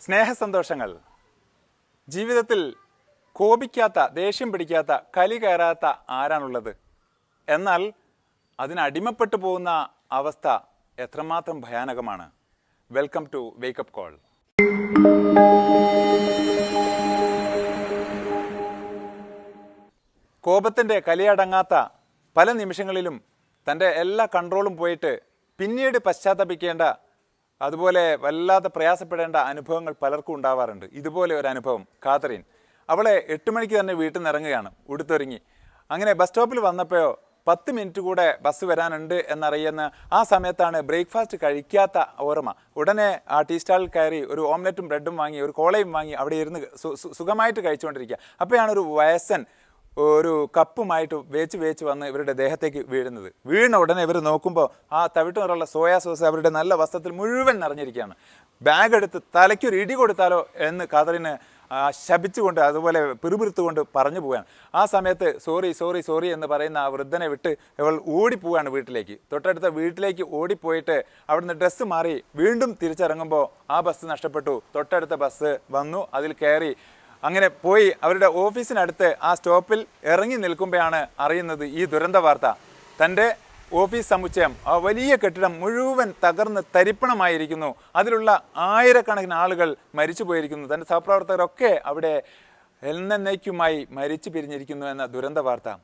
സ്നേഹസന്തോഷങ്ങൾ. ജീവിതത്തിൽ കോപിക്കാത്ത, ദേഷ്യം പിടിക്കാത്ത, കലി കയറാത്ത ആരാണുള്ളത്? എന്നാൽ അതിനടിമപ്പെട്ടു പോകുന്ന അവസ്ഥ എത്രമാത്രം ഭയാനകമാണ്. Welcome to wake up call. കോപത്തിൻ്റെ കലിയടങ്ങാത്ത പല നിമിഷങ്ങളിലും തൻ്റെ എല്ലാ കൺട്രോളും പോയിട്ട് പിന്നീട് പശ്ചാത്തപിക്കേണ്ട, അതുപോലെ വല്ലാതെ പ്രയാസപ്പെടേണ്ട അനുഭവങ്ങൾ പലർക്കും ഉണ്ടാവാറുണ്ട്. ഇതുപോലെ ഒരു അനുഭവം കാതറിൻ. അവളെ 8 മണിക്ക് തന്നെ വീട്ടിൽ നിന്ന് ഇറങ്ങുകയാണ്, ഉടുത്തൊരുങ്ങി. അങ്ങനെ ബസ് സ്റ്റോപ്പിൽ വന്നപ്പോഴോ 10 മിനിറ്റ് കൂടെ ബസ് വരാനുണ്ട് എന്നറിയുന്ന ആ സമയത്താണ് ബ്രേക്ക്ഫാസ്റ്റ് കഴിക്കാത്ത ഓർമ്മ. ഉടനെ ആ ടീ സ്റ്റാളിൽ കയറി ഒരു ഓംലെറ്റും ബ്രെഡും വാങ്ങി, ഒരു കോളയും വാങ്ങി അവിടെ ഇരുന്ന് സുഖമായിട്ട് കഴിച്ചുകൊണ്ടിരിക്കുക. അപ്പോഴാണ് ഒരു വയസ്സൻ ഒരു കപ്പുമായിട്ട് വേച്ച് വന്ന് ഇവരുടെ ദേഹത്തേക്ക് വീഴുന്നത്. വീണ ഉടനെ ഇവർ നോക്കുമ്പോൾ ആ തവിട്ടുനിറമുള്ള സോയാ സോസ് അവരുടെ നല്ല വസ്ത്രത്തിൽ മുഴുവൻ നിറഞ്ഞിരിക്കുകയാണ്. ബാഗ് എടുത്ത് തലയ്ക്കൊരു ഇടി കൊടുത്താലോ എന്ന് കാതറിന് ശപിച്ചുകൊണ്ട്, അതുപോലെ പിറുപിറുത്തുകൊണ്ട് പറഞ്ഞു പോവുകയാണ്. ആ സമയത്ത് സോറി എന്ന് പറയുന്ന ആ വൃദ്ധനെ വിട്ട് ഇവൾ ഓടിപ്പോവുകയാണ് വീട്ടിലേക്ക്. തൊട്ടടുത്ത വീട്ടിലേക്ക് ഓടിപ്പോയിട്ട് അവിടുന്ന് ഡ്രസ്സ് മാറി വീണ്ടും തിരിച്ചിറങ്ങുമ്പോൾ ആ ബസ് നഷ്ടപ്പെട്ടു. തൊട്ടടുത്ത ബസ് വന്നു, അതിൽ കയറി അങ്ങനെ പോയി അവരുടെ ഓഫീസിനടുത്ത് ആ സ്റ്റോപ്പിൽ ഇറങ്ങി നിൽക്കുമ്പോഴാണ് അറിയുന്നത് ഈ ദുരന്ത വാർത്ത. തൻ്റെ ഓഫീസ് സമുച്ചയം, ആ വലിയ കെട്ടിടം മുഴുവൻ തകർന്ന് തരിപ്പണമായിരിക്കുന്നു. അതിലുള്ള ആയിരക്കണക്കിന് ആളുകൾ മരിച്ചു പോയിരിക്കുന്നു. തൻ്റെ സഹപ്രവർത്തകരൊക്കെ അവിടെ എന്നേക്കുമായി മരിച്ചു പിരിഞ്ഞിരിക്കുന്നു എന്ന ദുരന്ത വാർത്ത.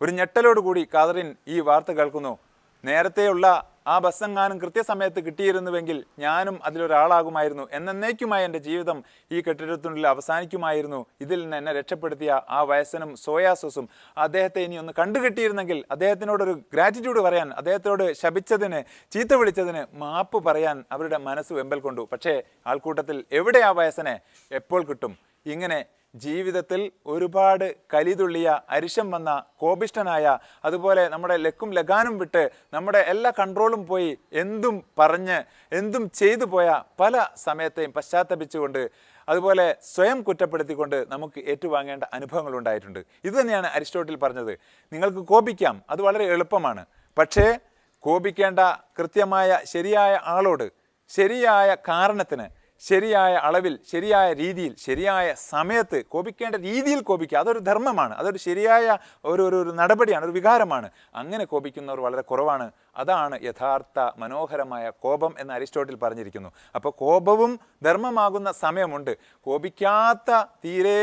ഒരു ഞെട്ടലോടുകൂടി കാതറിൻ ഈ വാർത്ത കേൾക്കുന്നു. നേരത്തെയുള്ള ആ ബസ്സെങ്ങാനും കൃത്യസമയത്ത് കിട്ടിയിരുന്നുവെങ്കിൽ ഞാനും അതിലൊരാളാകുമായിരുന്നു. എന്നേക്കുമായി എൻ്റെ ജീവിതം ഈ കെട്ടിടത്തിനുള്ളിൽ അവസാനിക്കുമായിരുന്നു. ഇതിൽ നിന്ന് എന്നെ രക്ഷപ്പെടുത്തിയ ആ വയസ്സനും സോയാ സോസും അദ്ദേഹത്തെ ഇനി ഒന്ന് കണ്ടുകിട്ടിയിരുന്നെങ്കിൽ അദ്ദേഹത്തിനോടൊരു ഗ്രാറ്റിറ്റ്യൂഡ് പറയാൻ, അദ്ദേഹത്തോട് ശപിച്ചതിന്, ചീത്ത വിളിച്ചതിന് മാപ്പ് പറയാൻ അവരുടെ മനസ്സ് വെമ്പൽ കൊണ്ടു. പക്ഷേ ആൾക്കൂട്ടത്തിൽ എവിടെ ആ വയസ്സനെ എപ്പോൾ കിട്ടും? ഇങ്ങനെ ജീവിതത്തിൽ ഒരുപാട് കലിതുള്ളിയ, അരിശം വന്ന, കോപിഷ്ഠനായ, അതുപോലെ നമ്മുടെ ലക്കും ലഗാനും വിട്ട് നമ്മുടെ എല്ലാ കൺട്രോളും പോയി എന്തും പറഞ്ഞ് എന്തും ചെയ്തു പോയ പല സമയത്തെയും പശ്ചാത്തപിച്ചുകൊണ്ട്, അതുപോലെ സ്വയം കുറ്റപ്പെടുത്തിക്കൊണ്ട് നമുക്ക് ഏറ്റുവാങ്ങേണ്ട അനുഭവങ്ങൾ ഉണ്ടായിട്ടുണ്ട്. ഇതുതന്നെയാണ് അരിസ്റ്റോട്ടിൽ പറഞ്ഞത്. നിങ്ങൾക്ക് കോപിക്കാം, അത് വളരെ എളുപ്പമാണ്. പക്ഷേ കോപിക്കേണ്ട കൃത്യമായ ശരിയായ ആളോട്, ശരിയായ കാരണത്തിന്, ശരിയായ അളവിൽ, ശരിയായ രീതിയിൽ, ശരിയായ സമയത്ത് കോപിക്കേണ്ട രീതിയിൽ കോപിക്കുക. അതൊരു ധർമ്മമാണ്, അതൊരു ശരിയായ ഒരു നടപടിയാണ്, ഒരു വികാരമാണ്. അങ്ങനെ കോപിക്കുന്നവർ വളരെ കുറവാണ്. അതാണ് യഥാർത്ഥ മനോഹരമായ കോപം എന്ന് അരിസ്റ്റോട്ടിൽ പറഞ്ഞിരിക്കുന്നു. അപ്പോൾ കോപവും ധർമ്മമാകുന്ന സമയമുണ്ട്. കോപിക്കാത്ത, തീരെ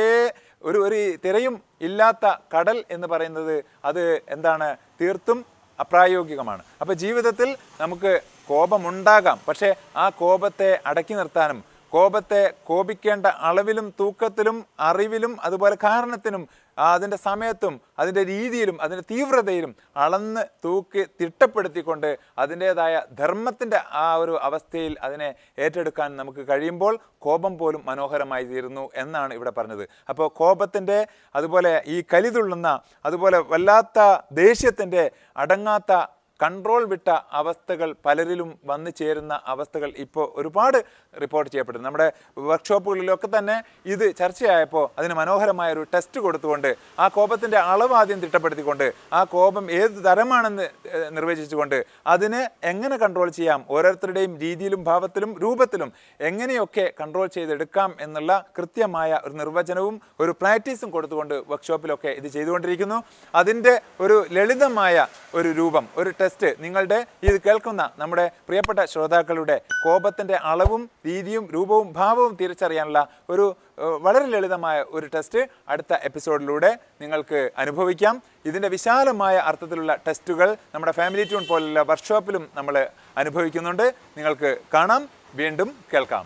ഒരു തിരയും ഇല്ലാത്ത കടൽ എന്ന് പറയുന്നത് അത് എന്താണ്? തീർത്തും അപ്രായോഗികമാണ്. അപ്പോൾ ജീവിതത്തിൽ നമുക്ക് കോപമുണ്ടാകാം, പക്ഷേ ആ കോപത്തെ അടക്കി നിർത്താനും, കോപത്തെ കോപിക്കേണ്ട അളവിലും തൂക്കത്തിലും അറിവിലും അതുപോലെ കാരണത്തിനും അതിൻ്റെ സമയത്തും അതിൻ്റെ രീതിയിലും അതിൻ്റെ തീവ്രതയിലും അളന്ന് തൂക്കി തിട്ടപ്പെടുത്തിക്കൊണ്ട് അതിൻ്റേതായ ധർമ്മത്തിൻ്റെ ആ ഒരു അവസ്ഥയിൽ അതിനെ ഏറ്റെടുക്കാൻ നമുക്ക് കഴിയുമ്പോൾ കോപം പോലും മനോഹരമായി തീരുന്നു എന്നാണ് ഇവിടെ പറഞ്ഞത്. അപ്പോൾ കോപത്തിൻ്റെ, അതുപോലെ ഈ കലിതുള്ളുന്ന, അതുപോലെ വല്ലാത്ത ദേഷ്യത്തിൻ്റെ, അടങ്ങാത്ത കൺട്രോൾ വിട്ട അവസ്ഥകൾ പലരിലും വന്നു ചേരുന്ന അവസ്ഥകൾ ഇപ്പോൾ ഒരുപാട് റിപ്പോർട്ട് ചെയ്യപ്പെടുന്നു. നമ്മുടെ വർക്ക്ഷോപ്പുകളിലൊക്കെ തന്നെ ഇത് ചർച്ചയായപ്പോൾ അതിന് മനോഹരമായൊരു ടെസ്റ്റ് കൊടുത്തുകൊണ്ട് ആ കോപത്തിൻ്റെ അളവ് ആദ്യം തിട്ടപ്പെടുത്തിക്കൊണ്ട് ആ കോപം ഏത് തരമാണെന്ന് നിർവചിച്ചുകൊണ്ട് അതിന് എങ്ങനെ കൺട്രോൾ ചെയ്യാം, ഓരോരുത്തരുടെയും രീതിയിലും ഭാവത്തിലും രൂപത്തിലും എങ്ങനെയൊക്കെ കൺട്രോൾ ചെയ്തെടുക്കാം എന്നുള്ള കൃത്യമായ ഒരു നിർവചനവും ഒരു പ്രാക്ടീസും കൊടുത്തുകൊണ്ട് വർക്ക്ഷോപ്പിലൊക്കെ ഇത് ചെയ്തുകൊണ്ടിരിക്കുന്നു. അതിൻ്റെ ഒരു ലളിതമായ ഒരു രൂപം, ഒരു ടെസ്റ്റ് നിങ്ങളുടെ ഇത് കേൾക്കുന്ന നമ്മുടെ പ്രിയപ്പെട്ട ശ്രോതാക്കളുടെ കോപത്തിൻ്റെ അളവും രീതിയും രൂപവും ഭാവവും തിരിച്ചറിയാനുള്ള ഒരു വളരെ ലളിതമായ ഒരു ടെസ്റ്റ് അടുത്ത എപ്പിസോഡിലൂടെ നിങ്ങൾക്ക് അനുഭവിക്കാം. ഇതിൻ്റെ വിശാലമായ അർത്ഥത്തിലുള്ള ടെസ്റ്റുകൾ നമ്മുടെ ഫാമിലി ട്യൂൺ പോലുള്ള വർക്ക്ഷോപ്പിലും നമ്മൾ അനുഭവിക്കുന്നുണ്ട്. നിങ്ങൾക്ക് കാണാം, വീണ്ടും കേൾക്കാം.